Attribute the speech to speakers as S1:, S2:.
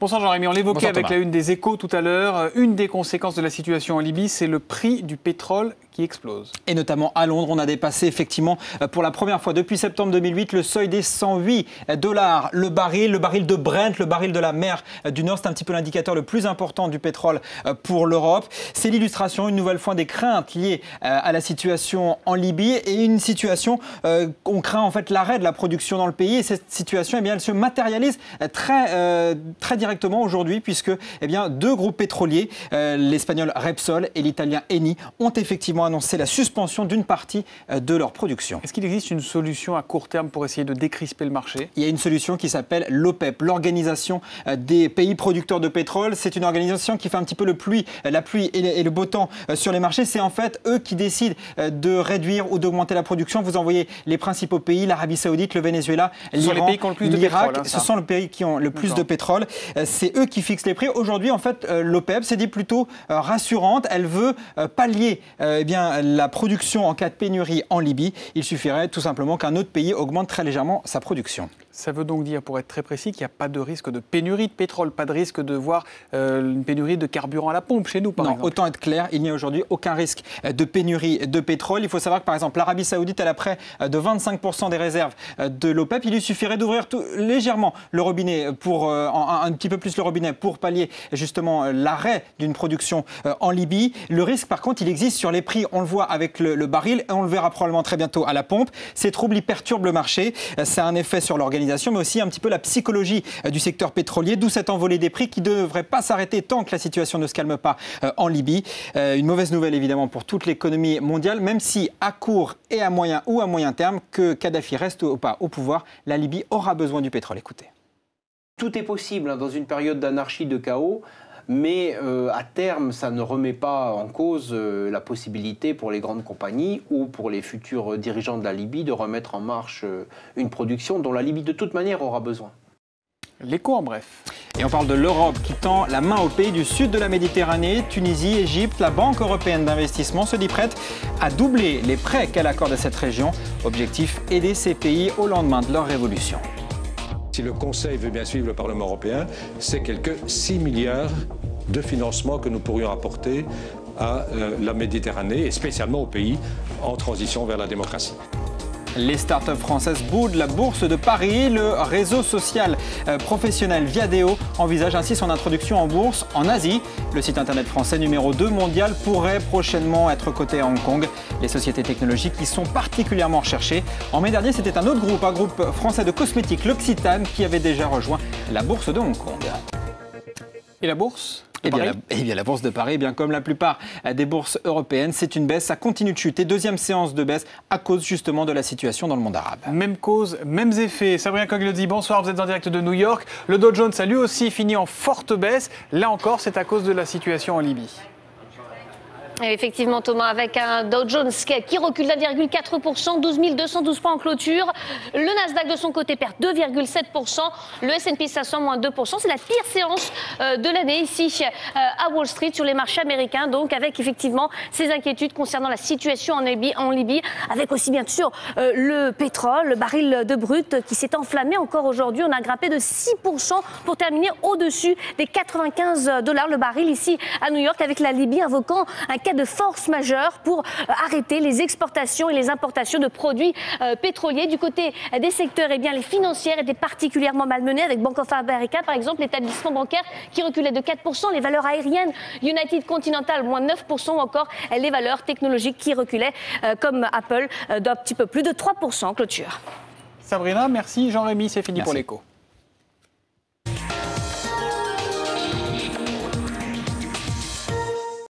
S1: Bonsoir Jean-Rémy, on l'évoquait avec
S2: Thomas.
S1: la une des Échos tout à l'heure. Une des conséquences de la situation en Libye, c'est le prix du pétrole qui explose.
S2: Et notamment à Londres, on a dépassé effectivement pour la première fois depuis septembre 2008 le seuil des 108 $ le baril de Brent, le baril de la mer du Nord. C'est un petit peu l'indicateur le plus important du pétrole pour l'Europe. C'est l'illustration une nouvelle fois des craintes liées à la situation en Libye et une situation on craint en fait l'arrêt de la production dans le pays. Et cette situation, eh bien, elle se matérialise très directement aujourd'hui puisque eh bien, deux groupes pétroliers, l'espagnol Repsol et l'italien Eni, ont effectivement annoncé la suspension d'une partie de leur production.
S1: Est-ce qu'il existe une solution à court terme pour essayer de décrisper le marché?
S2: Il y a une solution qui s'appelle l'OPEP, l'Organisation des pays producteurs de pétrole. C'est une organisation qui fait un petit peu la pluie et le beau temps sur les marchés. C'est en fait eux qui décident de réduire ou d'augmenter la production. Vous envoyez les principaux pays, l'Arabie Saoudite, le Venezuela, l'Iran, l'Irak. Ce sont les pays qui ont le plus de pétrole. C'est eux qui fixent les prix. Aujourd'hui, en fait, l'OPEP s'est dit plutôt rassurante. Elle veut pallier la production en cas de pénurie en Libye. Il suffirait tout simplement qu'un autre pays augmente très légèrement sa production.
S1: Ça veut donc dire, pour être très précis, qu'il n'y a pas de risque de pénurie de pétrole, pas de risque de voir une pénurie de carburant à la pompe chez nous, par exemple.
S2: Non, autant être clair, il n'y a aujourd'hui aucun risque de pénurie de pétrole. Il faut savoir que, par exemple, l'Arabie Saoudite, elle a près de 25% des réserves de l'OPEP. Il lui suffirait d'ouvrir légèrement le robinet, un petit peu plus le robinet, pour pallier justement l'arrêt d'une production en Libye. Le risque, par contre, il existe sur les prix. On le voit avec le baril et on le verra probablement très bientôt à la pompe. Ces troubles, ils perturbent le marché. C'est un effet sur l'organisation, mais aussi un petit peu la psychologie du secteur pétrolier, d'où cette envolée des prix qui ne devrait pas s'arrêter tant que la situation ne se calme pas en Libye. Une mauvaise nouvelle évidemment pour toute l'économie mondiale, même si à court et à moyen terme, que Kadhafi reste ou pas au pouvoir, la Libye aura besoin du pétrole. Écoutez.
S3: Tout est possible dans une période d'anarchie, de chaos. Mais à terme, ça ne remet pas en cause la possibilité pour les grandes compagnies ou pour les futurs dirigeants de la Libye de remettre en marche une production dont la Libye de toute manière aura besoin.
S1: L'écho en bref.
S2: Et on parle de l'Europe qui tend la main aux pays du sud de la Méditerranée, Tunisie, Égypte. La Banque européenne d'investissement se dit prête à doubler les prêts qu'elle accorde à cette région. Objectif, aider ces pays au lendemain de leur révolution.
S4: Si le Conseil veut bien suivre le Parlement européen, c'est quelques 6 milliards de financement que nous pourrions apporter à la Méditerranée et spécialement aux pays en transition vers la démocratie.
S2: Les startups françaises boudent la bourse de Paris. Le réseau social professionnel Viadeo envisage ainsi son introduction en bourse en Asie. Le site internet français numéro 2 mondial pourrait prochainement être coté à Hong Kong. Les sociétés technologiques y sont particulièrement recherchées. En mai dernier, c'était un groupe français de cosmétiques, l'Occitane, qui avait déjà rejoint la bourse de Hong Kong.
S1: Et la bourse ?
S2: La bourse de Paris, bien comme la plupart des bourses européennes, c'est une baisse, ça continue de chuter. Deuxième séance de baisse à cause justement de la situation dans le monde arabe.
S1: Même cause, mêmes effets. Sabrina Cogliosi, bonsoir, vous êtes en direct de New York. Le Dow Jones a lui aussi fini en forte baisse. Là encore, c'est à cause de la situation en Libye.
S5: Et effectivement, Thomas, avec un Dow Jones qui recule d'1,4%, 12 212 points en clôture. Le Nasdaq, de son côté, perd 2,7%. Le S&P 500, moins 2%. C'est la pire séance de l'année ici à Wall Street sur les marchés américains. Donc, avec effectivement ces inquiétudes concernant la situation en Libye, avec aussi bien sûr le pétrole, le baril de brut qui s'est enflammé encore aujourd'hui. On a grimpé de 6% pour terminer au-dessus des 95 $ le baril ici à New York, avec la Libye invoquant un cas de force majeure pour arrêter les exportations et les importations de produits pétroliers. Du côté des secteurs, eh bien, les financières étaient particulièrement malmenées, avec Bank of America, par exemple, l'établissement bancaire qui reculait de 4%, les valeurs aériennes, United Continental, moins 9%, ou encore les valeurs technologiques qui reculaient, comme Apple, d'un petit peu plus de 3% en clôture.
S1: Sabrina, merci. Jean-Rémy, c'est fini pour l'écho.